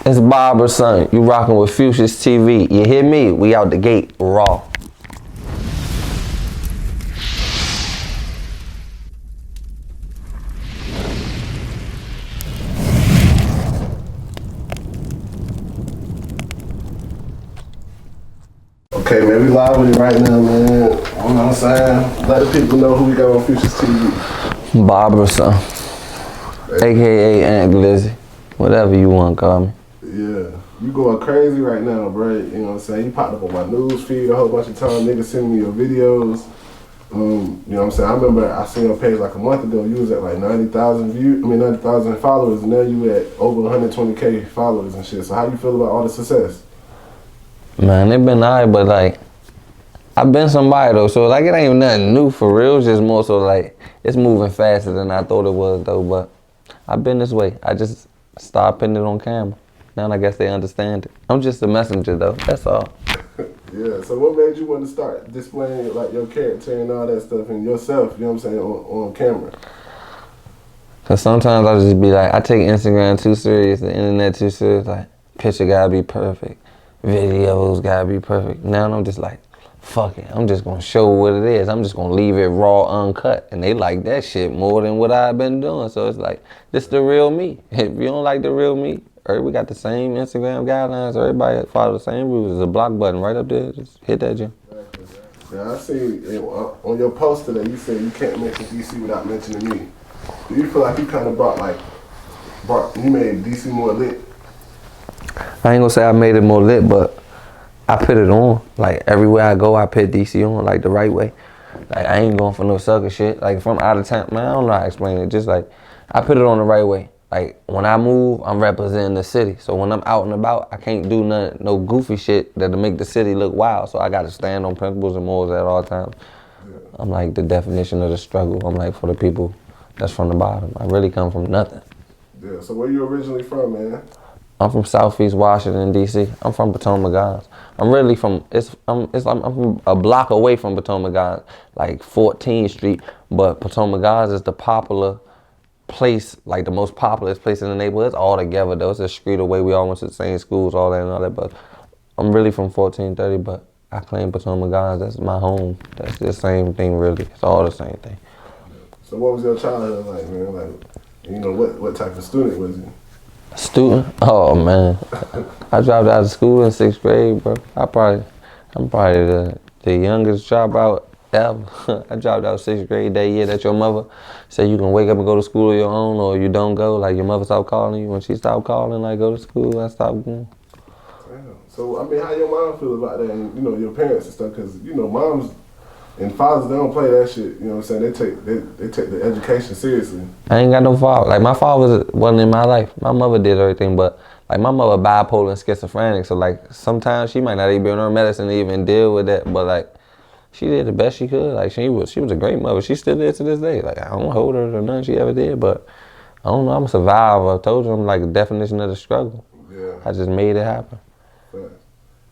It's Bob or something. You rocking with Fuchsia's TV. You hear me? We out the gate raw. Okay, man, we live with you right now, man. You know what I'm saying? Let the people know who we got on Fuchsia's TV. Bob or something. AKA Aunt Glizzy. Whatever you want to call me. Yeah, you going crazy right now, bro. You know what I'm saying? You popped up on my news feed a whole bunch of times. Niggas sending me your videos. You know what I'm saying? I remember I seen your page like a month ago. You was at like 90,000 views. 90,000 followers, and now you at over 120K followers and shit. So how you feel about all the success? Man, it been alright, but like, I've been somebody though, so like it ain't nothing new for real. It's just more so like, it's moving faster than I thought it was though, but I've been this way. I just started putting it on camera. Now I guess they understand it. I'm just a messenger though, that's all. Yeah, so what made you want to start displaying like your character and all that stuff and yourself, you know what I'm saying, on camera? Cause sometimes I just be like, I take Instagram too serious, the internet too serious, like, picture gotta be perfect, videos gotta be perfect. Now I'm just like, fuck it, I'm just gonna show what it is. I'm just gonna leave it raw, uncut. And they like that shit more than what I've been doing. So it's like, this the real me. If you don't like the real me, we got the same Instagram guidelines, everybody follow the same rules. There's a block button right up there, just hit that jam. Yeah, I see on your post today, you said you can't mention DC without mentioning me. Do you feel like you kind of you made DC more lit? I ain't gonna say I made it more lit, but I put it on. Like everywhere I go, I put DC on like the right way. Like I ain't going for no sucker shit. Like if I'm out of town, man, I don't know how to explain it. Just like I put it on the right way. Like when I move, I'm representing the city. So when I'm out and about, I can't do no goofy shit that'll make the city look wild. So I gotta stand on principles and morals at all times. Yeah. I'm like the definition of the struggle. I'm like for the people that's from the bottom. I really come from nothing. Yeah, so where you originally from, man? I'm from Southeast Washington, D.C. I'm from Potomac Gardens. I'm really from, I'm from a block away from Potomac Gardens, like 14th Street, but Potomac Gardens is the popular place, like the most populous place in the neighborhood. It's all together though. It's a street away. We all went to the same schools, all that and all that, but I'm really from 1430, but I claim Potomac Gardens, that's my home. That's the same thing really. It's all the same thing. So what was your childhood like, man? Like, you know, what type of student was you? Student? Oh man, I dropped out of school in 6th grade, bro. I'm probably the youngest dropout ever. I dropped out 6th grade that year that your mother said you can wake up and go to school on your own, or you don't go. Like your mother stopped calling you. When she stopped calling, like go to school, I stopped going. Damn. So I mean, how your mom feel about that, and you know your parents and stuff? Because you know moms and fathers, they don't play that shit. You know what I'm saying? They take the education seriously. I ain't got no father. Like my father wasn't in my life. My mother did everything, but like my mother bipolar and schizophrenic. So like sometimes she might not even be on her medicine to even deal with that. But like she did the best she could. Like she was a great mother. She still is to this day. Like I don't hold her to nothing she ever did, but I don't know. I'm a survivor. I told you I'm like the definition of the struggle. Yeah. I just made it happen.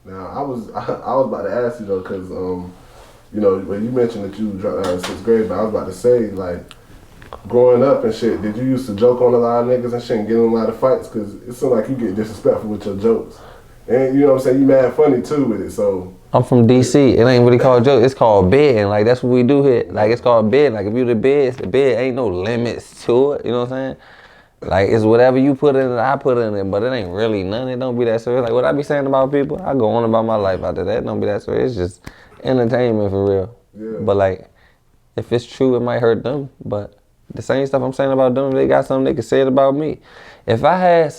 Now I was about to ask you though, cause you know, when you mentioned that you dropped out of 6th grade, but I was about to say, like, growing up and shit, did you used to joke on a lot of niggas and shit and get in a lot of fights? Because it seems like you get disrespectful with your jokes. And, you know what I'm saying, you mad funny, too, with it, so. I'm from D.C. It ain't really called joke. It's called bidding. Like, that's what we do here. Like, it's called bidding. Like, if you the bid ain't no limits to it. You know what I'm saying? Like, it's whatever you put in it, I put in it, but it ain't really none. It don't be that serious. Like, what I be saying about people, I go on about my life after that. It don't be that serious. It's just entertainment for real. Yeah. But like, if it's true, it might hurt them. But the same stuff I'm saying about them, they got something they can say it about me. If I had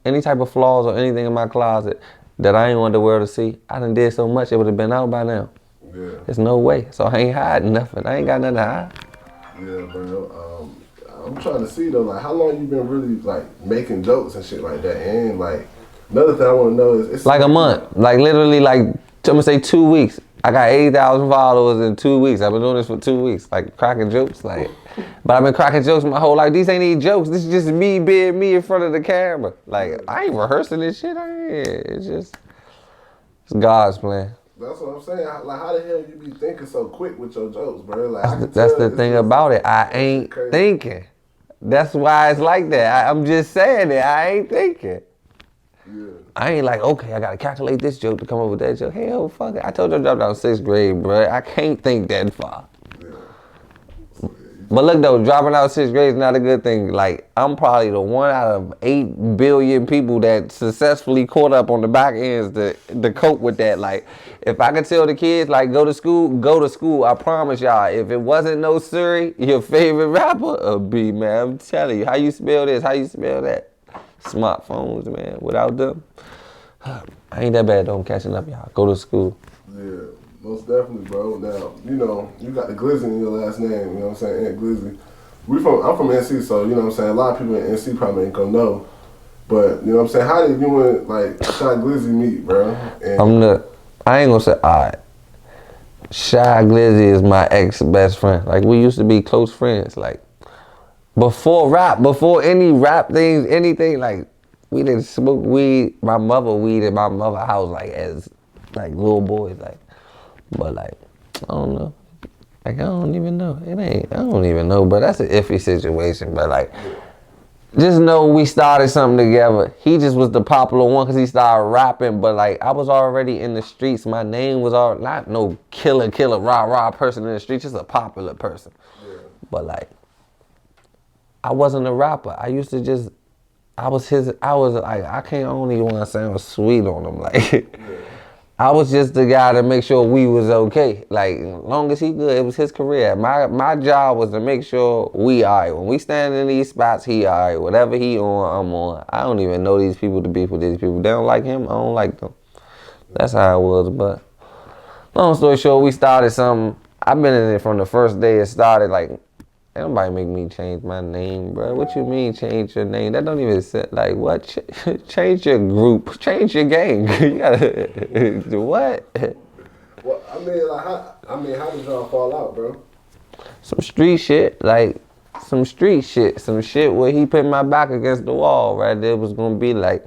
any type of flaws or anything in my closet that I ain't want the world to see, I done did so much, it would have been out by now. Yeah. There's no way. So I ain't hiding nothing. I ain't got nothing to hide. Yeah, bro. I'm trying to see though, like, how long you been really like making jokes and shit like that? And like, another thing I want to know is, it's like a month, like literally, like I'm gonna say 2 weeks. I got 80,000 followers in 2 weeks. I've been doing this for 2 weeks, like cracking jokes, like. But I've been cracking jokes my whole life. These ain't even jokes. This is just me being me in front of the camera. Like I ain't rehearsing this shit. It's God's plan. That's what I'm saying. Like, how the hell you be thinking so quick with your jokes, bro? Like, that's the thing about it. I ain't thinking. That's why it's like that. I'm just saying it. I ain't thinking. Yeah. I ain't like, okay, I gotta calculate this joke to come up with that joke. Hell, fuck it. I told you I dropped out in 6th grade, bro. I can't think that far. Yeah. So, yeah, But look though, dropping out 6th grade is not a good thing. Like, I'm probably the 1 out of 8 billion people that successfully caught up on the back ends to cope with that. Like, if I could tell the kids, like, go to school, go to school. I promise y'all, if it wasn't no Siri, your favorite rapper would be, man. I'm telling you, how you spell this, how you spell that. Smartphones, man. Without them, I ain't that bad though. I'm catching up, y'all. Go to school. yeah, most definitely, bro. Now, you know, you got the Glizzy in your last name, you know what I'm saying? Aunt Glizzy. I'm from NC, so, you know what I'm saying? A lot of people in NC probably ain't gonna know. But, you know what I'm saying? How did you and, like, Shy Glizzy meet, bro? And I ain't gonna say, alright. Shy Glizzy is my ex-best friend. Like, we used to be close friends. Like, before rap, before any rap things, anything, like, we didn't smoke weed. My mother weed in my mother's house, like, as, like, little boys, like. But, like, I don't know. Like, I don't even know. I don't even know, but that's an iffy situation. But, like, just know we started something together. He just was the popular one because he started rapping. But, like, I was already in the streets. My name was not no killer, rah person in the streets. Just a popular person. yeah. But, like, I wasn't a rapper. I used to just, I was like, I don't even want to sound sweet on him. Like, Yeah. I was just the guy to make sure we was okay. Like, as long as he good, it was his career. My job was to make sure we all right. When we stand in these spots, he all right. Whatever he on, I'm on. I don't even know these people to be with these people. They don't like him, I don't like them. That's how it was. But long story short, we started something. I've been in it from the first day it started. Like, ain't nobody make me change my name, bro. What you mean change your name? That don't even sit like what? Change your group, change your gang. You gotta what? Well, I mean, like, how did y'all fall out, bro? Some street shit, like some street shit, some shit where he put my back against the wall. Right there was gonna be like,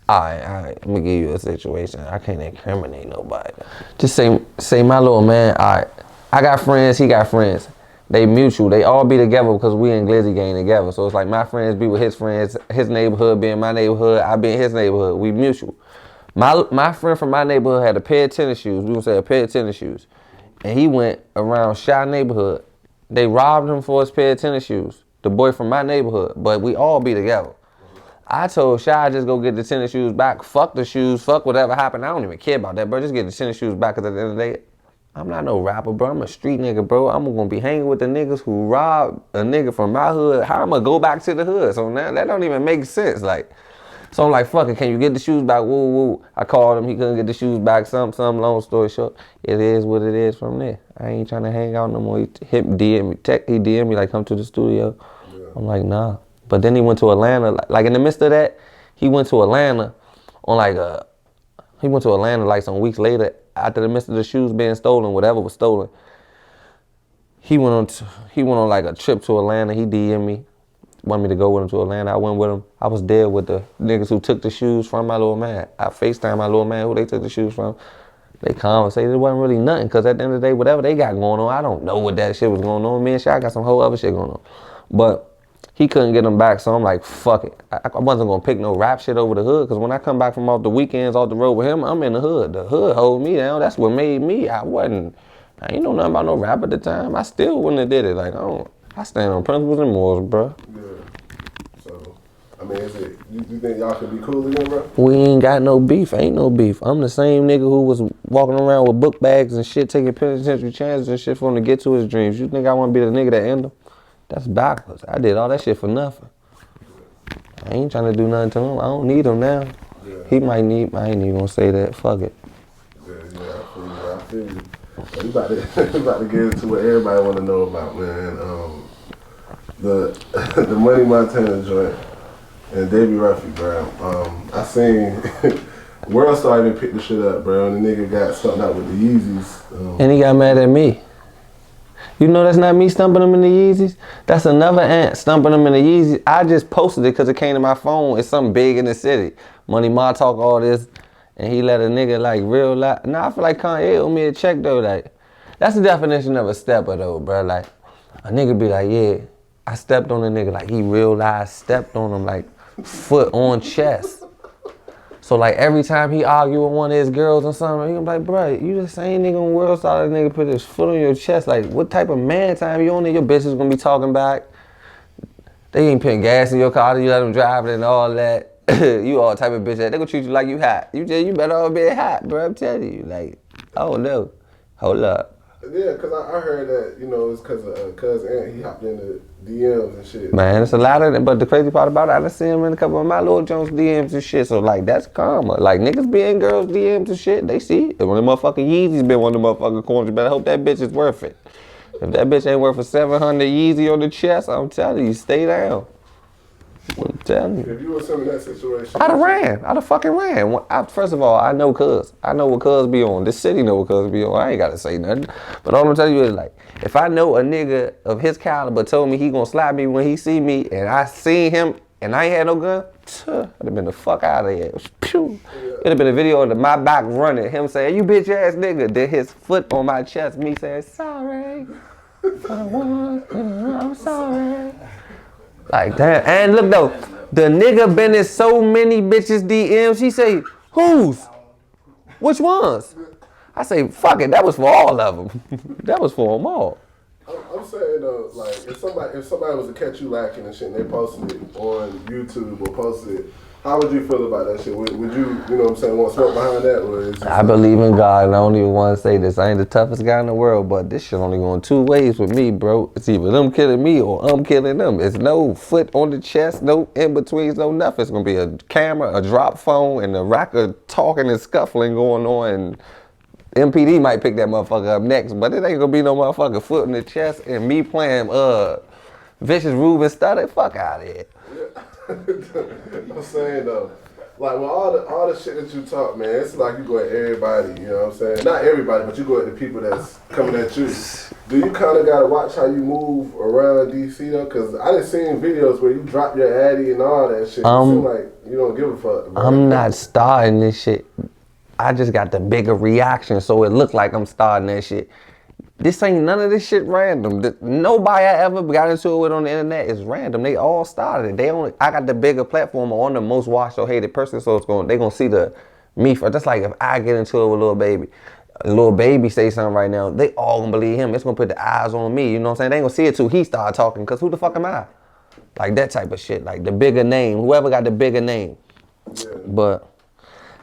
all right, let me give you a situation. I can't incriminate nobody. Just say my little man. All right, I got friends, he got friends. They mutual. They all be together because we in Glizzy gang together. So it's like my friends be with his friends, his neighborhood be in my neighborhood, I be in his neighborhood. We mutual. My friend from my neighborhood had a pair of tennis shoes. We gonna say a pair of tennis shoes. And he went around Shy neighborhood. They robbed him for his pair of tennis shoes. The boy from my neighborhood. But we all be together. I told Shy just go get the tennis shoes back. Fuck the shoes. Fuck whatever happened. I don't even care about that, bro. Just get the tennis shoes back because at the end of the day, I'm not no rapper, bro. I'm a street nigga, bro. I'm gonna be hanging with the niggas who robbed a nigga from my hood. How I'm gonna go back to the hood? So now that don't even make sense. Like, so I'm like, fuck it, can you get the shoes back? Woo, woo. I called him, he couldn't get the shoes back. Some long story short, it is what it is from there. I ain't trying to hang out no more. He DM me like, come to the studio. Yeah. I'm like, nah. But then he went to Atlanta. Like in the midst of that, he went to Atlanta on like some weeks later. After the midst of the shoes being stolen, whatever was stolen, he went on like a trip to Atlanta. He DM'd me, wanted me to go with him to Atlanta. I went with him. I was there with the niggas who took the shoes from my little man. I FaceTime my little man who they took the shoes from. They conversated. It wasn't really nothing because at the end of the day, whatever they got going on, I don't know what that shit was going on. Me and Shy got some whole other shit going on. But he couldn't get them back, so I'm like, fuck it. I wasn't gonna pick no rap shit over the hood, because when I come back from off the weekends, off the road with him, I'm in the hood. The hood hold me down. That's what made me. I ain't know nothing about no rap at the time. I still wouldn't have did it. Like, I stand on principles and morals, bro. Yeah. So, I mean, you think y'all could be cool again, bro? We ain't got no beef. Ain't no beef. I'm the same nigga who was walking around with book bags and shit, taking penitentiary chances and shit for him to get to his dreams. You think I want to be the nigga that end him? That's backwards. I did all that shit for nothing. I ain't trying to do nothing to him. I don't need him now. Yeah. He might need me. I ain't even gonna say that. Fuck it. Yeah, I feel you. We about to get into what everybody want to know about, man. The Money Montana joint and Davy Ruffin, bro. I seen World started to pick the shit up, bro, and the nigga got stumped out with the Yeezys. And he got mad at me. You know that's not me stumping him in the Yeezys? That's another ant stumping him in the Yeezys. I just posted it because it came to my phone. It's something big in the city. Money Ma talk all this, and he let a nigga like real loud. Nah, I feel like Kanye owe me a check though. Like, that's the definition of a stepper though, bro. Like, a nigga be like, yeah, I stepped on a nigga. Like, he real live stepped on him. Like, foot on chest. So like every time he argue with one of his girls or something, he gonna be like, bro, you the same nigga on world star that nigga put his foot on your chest. Like, what type of man time you on there? Your bitch is gonna be talking back. They ain't putting gas in your car, you let them drive it and all that. You all type of bitch that they gonna treat you like you hot. You better all be hot, bro. I'm telling you, like, oh no, hold up. Yeah, cause I heard that it's cause of cuz Ant, he hopped in the DMs and shit. Man, it's a lot of them, but the crazy part about it, I done seen him in a couple of my little Jones DMs and shit. So like, that's karma. Like niggas be in girls DMs and shit, they see it. When the motherfucking Yeezy's been one of the motherfucking corners, you better hope that bitch is worth it. If that bitch ain't worth a 700 Yeezy on the chest, I'm telling you, stay down. I'm telling you. If you was in that situation, I'd have fucking ran. First of all, I know cuz. I know what cuz be on. This city know what cuz be on. I ain't gotta say nothing. But all I'm telling you is like, if I know a nigga of his caliber told me he gonna slap me when he see me and I seen him and I ain't had no gun, I'd have been the fuck out of here. Pew. It'd have been a video of my back running, him saying, you bitch ass nigga. Then his foot on my chest, me saying, sorry. I'm sorry. Like, damn. And look though, the nigga been in so many bitches DMs. She say, whose? Which ones? I say, fuck it, that was for all of them. That was for them all. I'm saying though, like if somebody was to catch you lacking and shit and they posted it on YouTube or posted it, how would you feel about that shit? Would you know what I'm saying, want smoke behind that? Or is I believe in God and I don't even want to say this. I ain't the toughest guy in the world, but this shit only going two ways with me, bro. It's either them killing me or I'm killing them. It's no foot on the chest, no in-betweens, no nothing. It's going to be a camera, a drop phone, and a rack of talking and scuffling going on. And MPD might pick that motherfucker up next, but it ain't going to be no motherfucking foot in the chest and me playing Vicious Ruben Stutter. Fuck out of here. I'm saying though, like with all the shit that you talk, man, it's like you go at everybody, you know what I'm saying? Not everybody, but you go at the people that's coming at you. Do you kind of gotta watch how you move around DC though? Cause I done seen videos where you drop your addy and all that shit. You seem like you don't give a fuck. Man. I'm not starting this shit. I just got the bigger reaction, so it looked like I'm starting that shit. This ain't none of this shit random. Nobody I ever got into it with on the internet is random. They all started it. I got the bigger platform on the most watched or hated person, so they gonna see the me first. That's like if I get into it with Lil Baby. Lil Baby say something right now, they all gonna believe him. It's gonna put the eyes on me, you know what I'm saying? They ain't gonna see it till he start talking, cause who the fuck am I? Like that type of shit, like the bigger name, whoever got the bigger name. Yeah. But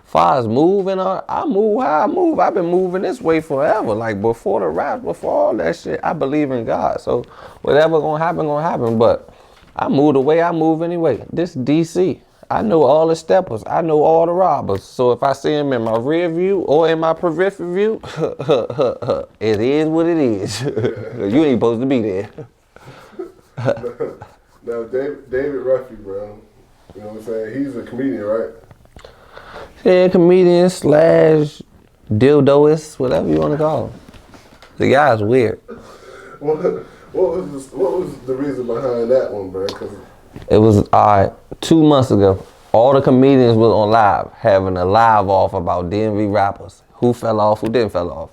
far as moving, I move how I move. I've been moving this way forever. Like before the rap, before all that shit, I believe in God. So whatever gonna happen. But I move the way I move anyway. This DC. I know all the steppers. I know all the robbers. So if I see them in my rear view or in my peripheral view, it is what it is. You ain't supposed to be there. Now, David Ruffin, bro. You know what I'm saying? He's a comedian, right? Yeah, comedian / dildoist, whatever you want to call him. The guy's weird. What was the reason behind that one, bro? Cause it was 2 months ago. All the comedians was on live, having a live off about DMV rappers. Who fell off, who didn't fell off.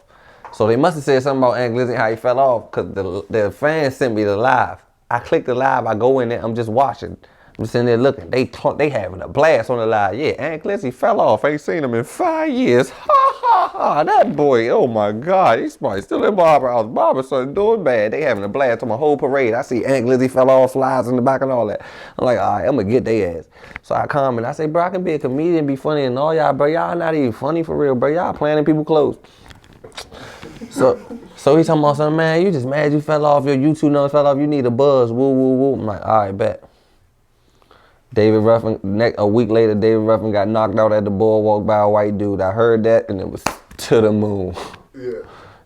So they must have said something about Glizzy, how he fell off, because the fans sent me the live. I click the live, I go in there, I'm just watching. I'm sitting there looking. They having a blast on the live. Yeah, Glizzy fell off. Ain't seen him in 5 years. Ha ha ha. That boy, oh my God. He's probably still in Barber House. Barber son doing bad. They having a blast on my whole parade. I see Glizzy fell off, slides in the back and all that. I'm like, all right, I'm gonna get their ass. So I comment. I say, bro, I can be a comedian, be funny and all y'all, bro. Y'all not even funny for real, bro. Y'all playing in people's clothes. So he talking about something, man, you just mad you fell off, your YouTube numbers fell off, you need a buzz, woo, woo, woo. I'm like, all right, bet. David Ruffin, a week later, David Ruffin got knocked out at the boardwalk by a white dude. I heard that and it was to the moon. Yeah.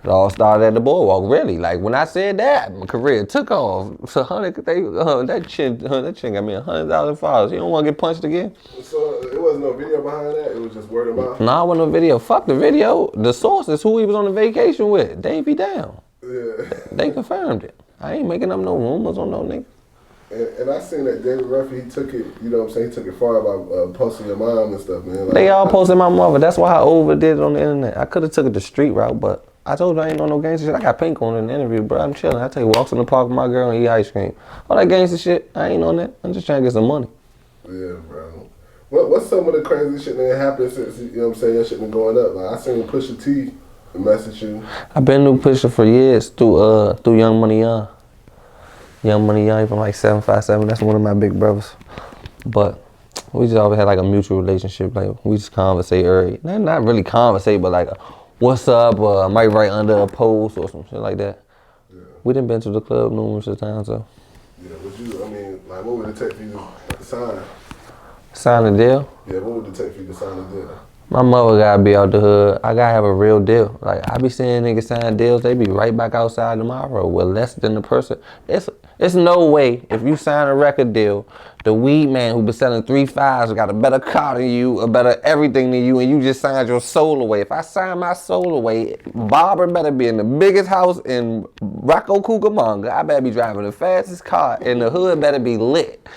It all started at the boardwalk, really. Like when I said that, my career took off. So that chin got me 100,000 followers. You don't want to get punched again? So it wasn't no video behind that? It was just word of mouth? Nah, it wasn't no video. Fuck the video. The source is who he was on the vacation with. Davy down. Yeah. They confirmed it. I ain't making up no rumors on no nigga. And I seen that David Ruffin, he took it, you know what I'm saying, he took it far by posting your mom and stuff, man. Like, They all posted my mother. That's why I overdid it on the internet. I could have took it the street route, but I told you I ain't on no gangster shit. I got pink on in the interview, bro. I'm chilling. I take walks in the park with my girl and eat ice cream. All that gangster shit, I ain't on that. I'm just trying to get some money. Yeah, bro. What's some of the crazy shit that happened since, you know what I'm saying, your shit been going up? Like, I seen Pusha T message you. I've been new Pusha for years through Young Money Young. Young Money Young from like 757. That's one of my big brothers. But we just always had like a mutual relationship. Like we just conversate early. Not really conversate, but like what's up? I might write under a post or some shit like that. Yeah. We done been to the club numerous times, so. Yeah, would you, I mean, like, what would it take for you to sign? Sign a deal? Yeah, what would it take for you to sign a deal? My mother gotta be out the hood. I gotta have a real deal. Like I be seeing niggas sign deals, they be right back outside tomorrow with less than the person. It's no way if you sign a record deal, the weed man who been selling 3.5s got a better car than you, a better everything than you, and you just signed your soul away. If I sign my soul away, Barbara better be in the biggest house in Rocco Cucamonga. I better be driving the fastest car, and the hood better be lit.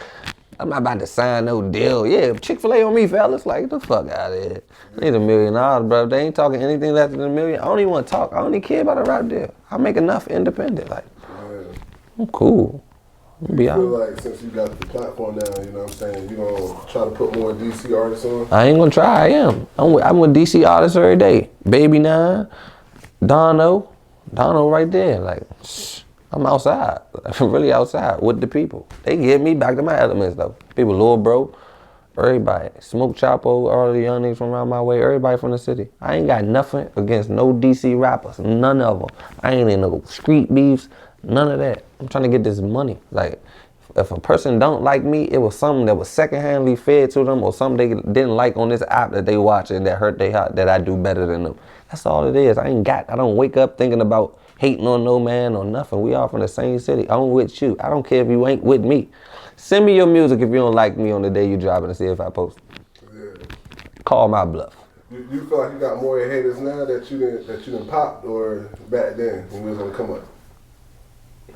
I'm not about to sign no deal. Yeah, Chick-fil-A on me, fellas. Like, get the fuck out of here. I need $1 million, bro. If they ain't talking anything less than $1 million, I don't even want to talk. I don't even care about a rap deal. I make enough independent. Like, I'm cool. I feel like since you got the platform now, you know what I'm saying, you gonna try to put more DC artists on? I ain't gonna try. I am. I'm with DC artists every day. Baby Nine, Dono right there. Like, I'm outside. I'm really outside with the people. They get me back to my elements though. People, Lil Bro, everybody. Smoke Chapo, all the young niggas from around my way, everybody from the city. I ain't got nothing against no DC rappers, none of them. I ain't in no street beefs, none of that. I'm trying to get this money. Like, if a person don't like me, it was something that was secondhandly fed to them or something they didn't like on this app that they watch and that hurt their heart that I do better than them. That's all it is. I don't wake up thinking about hating on no man or nothing. We all from the same city. I'm with you. I don't care if you ain't with me. Send me your music if you don't like me on the day you drop it and see if I post it. Yeah. Call my bluff. You feel like you got more haters now that you didn't pop or back then when we was on the come up?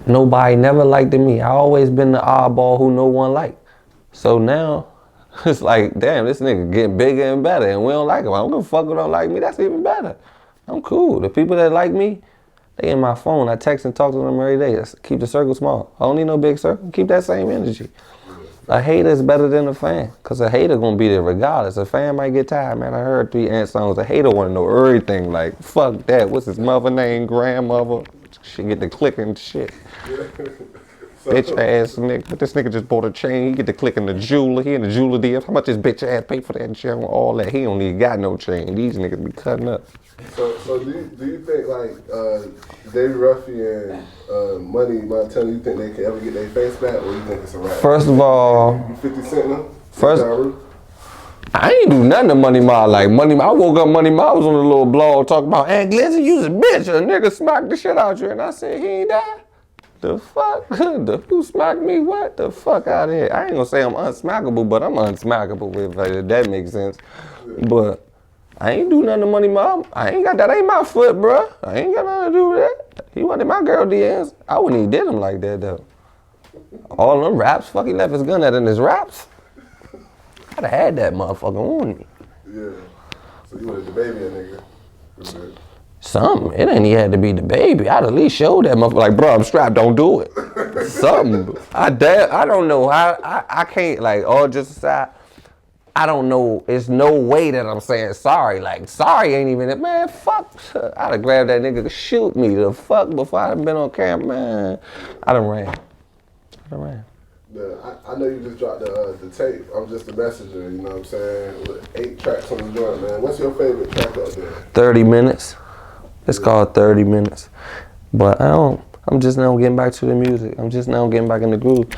Nobody never liked me. I always been the oddball who no one liked. So now, it's like, damn, this nigga getting bigger and better and we don't like him. I don't give a fuck who don't like me. That's even better. I'm cool. The people that like me, they in my phone. I text and talk to them every day. Keep the circle small. I don't need no big circle. Keep that same energy. A hater is better than a fan. Because a hater going to be there regardless. A fan might get tired. Man, I heard 3 Ant songs. A hater want to know everything. Like, fuck that. What's his mother name? Grandmother? She get the clicking shit. Bitch ass nigga. But this nigga just bought a chain. He get to clicking the jeweler. He in the jeweler deal. How much this bitch ass pay for that shit? All that. He don't even got no chain. These niggas be cutting up. So do you think like Davy, Ruffin and Money Montana, you think they can ever get their face back, or you think it's a wrap? First of all, you 50 Cent now? I ain't do nothing to Money Ma. Like Money Ma, I woke up, Money Ma was on a little blog talking about, hey Glizzy, you's a bitch. A nigga smacked the shit out you. And I said, he ain't died? The fuck? Who smacked me? What the fuck out of here? I ain't gonna say I'm unsmackable, but I'm unsmackable if that makes sense. But I ain't do nothing to Money Ma. I ain't got that. Ain't my foot, bruh. I ain't got nothing to do with that. He wanted my girl DMs. I wouldn't even did him like that though. All them raps, fuck, he left his gun at in his raps. I'd have had that motherfucker on me. Yeah. So you wanted the baby a nigga. Something. It ain't even had to be the baby. I'd at least show that motherfucker, like, bro, I'm strapped, don't do it. Something. I don't know how, I can't, like, all just aside, I don't know, it's no way that I'm saying sorry. Like, sorry ain't even, man, fuck. I'd have grabbed that nigga to shoot me the fuck before I'd been on camera, man. I done ran. Yeah, I know you just dropped the tape. I'm just a messenger, you know what I'm saying? With 8 tracks on the joint, man. What's your favorite track out there? 30 minutes. It's called 30 minutes. But I'm just now getting back to the music. I'm just now getting back in the groove.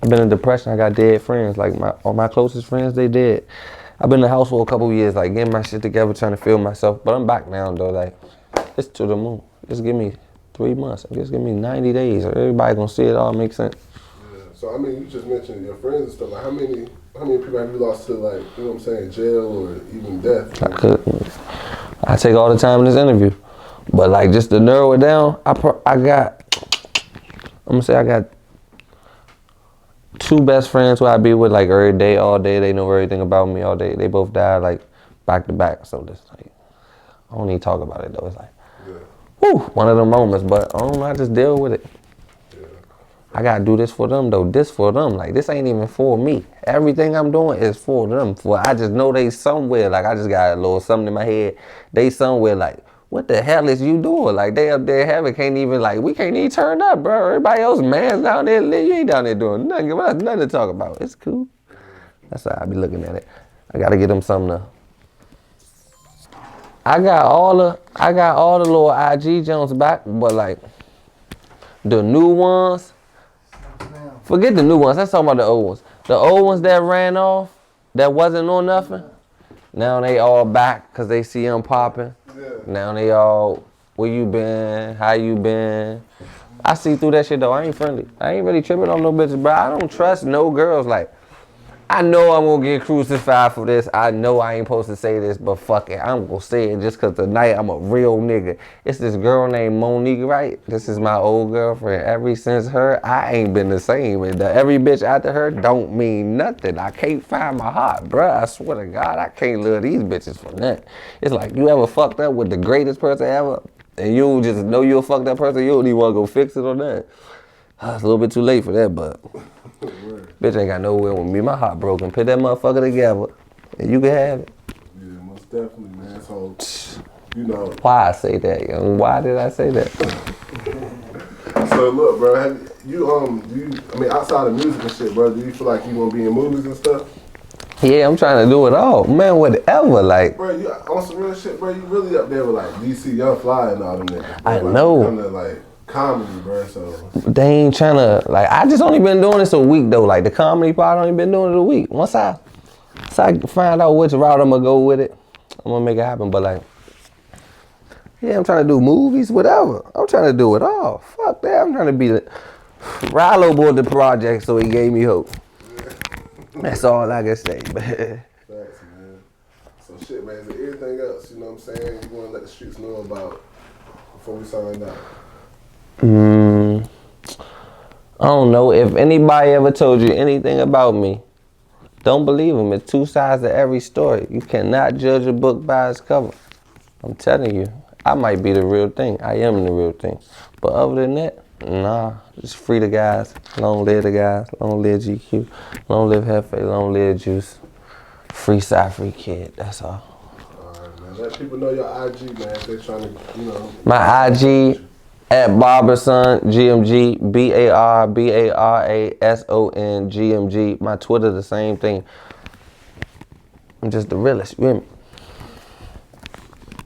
I've been in depression. I got dead friends. Like all my closest friends, they dead. I've been in the house for a couple years, like getting my shit together, trying to feel myself. But I'm back now though. Like, it's to the moon. Just give me 3 months. Just give me 90 days. Everybody gonna see it all make sense. Yeah. So I mean, you just mentioned your friends and stuff. Like, how many people have you lost to, like, you know what I'm saying, jail or even death? I take all the time in this interview. But like, just to narrow it down, I'm gonna say I got 2 best friends who I be with like every day, all day. They know everything about me all day. They both died like back to back. So this, like, I don't even talk about it though. It's like, whew, one of them moments. But I just deal with it. Yeah. I gotta do this for them though. This for them. Like this ain't even for me. Everything I'm doing is for them. For I just know they somewhere. Like I just got a little something in my head. They somewhere like, what the hell is you doing? Like they up there heaven can't even like we can't even turn up, bro. Everybody else man's down there. You ain't down there doing nothing. Give us nothing to talk about. It's cool. That's how I be looking at it. I gotta get them something to. I got all the little IG Jones back, but like the new ones. Forget the new ones. Let's talk about the old ones. The old ones that ran off, that wasn't on nothing. Now they all back because they see them popping. Yeah. Now they all, where you been? How you been? I see through that shit though. I ain't friendly. I ain't really tripping on no bitches, bro. I don't trust no girls. Like, I know I'm gonna get crucified for this. I know I ain't supposed to say this, but fuck it. I'm gonna say it just cause tonight I'm a real nigga. It's this girl named Monique, right? This is my old girlfriend. Ever since her, I ain't been the same. And every bitch after her don't mean nothing. I can't find my heart, bruh. I swear to God, I can't love these bitches for nothing. It's like you ever fucked up with the greatest person ever, and you just know you're a fucked up person, you don't even wanna go fix it or nothing. It's a little bit too late for that, but bitch ain't got nowhere with me. My heart broken. Put that motherfucker together, and you can have it. Yeah, most definitely, man. So, you know. Why I say that, young? Why did I say that? So look, bro. I mean, outside of music and shit, bro, do you feel like you gonna be in movies and stuff? Yeah, I'm trying to do it all, man. Whatever, like. Bro, you on some real shit, bro. You really up there with like DC, Young Fly, and all them niggas. I like, know. Kind of like comedy, bro. So They ain't trying to, like, I just only been doing this a week, though. Like, the comedy part, I only been doing it a week. Once I find out which route I'm going to go with it, I'm going to make it happen. But, like, yeah, I'm trying to do movies, whatever. I'm trying to do it all. Fuck that. I'm trying to be the... Rallo bought the project, so he gave me hope. That's all I can say, man. Facts, man. So shit, man. Is there anything else, you know what I'm saying, you want to let the streets know about before we sign out? I don't know. If anybody ever told you anything about me, don't believe them. It's two sides to every story. You cannot judge a book by its cover. I'm telling you, I might be the real thing. I am the real thing. But other than that, nah. Just free the guys. Long live the guys. Long live GQ. Long live Hefe. Long live Juice. Free side, free kid. That's all. Alright, man. Let people know your IG, man. If they're trying to, you know. My IG at Barberson GMG, BARBARASON GMG. My Twitter the same thing. I'm just the realest. You hear me?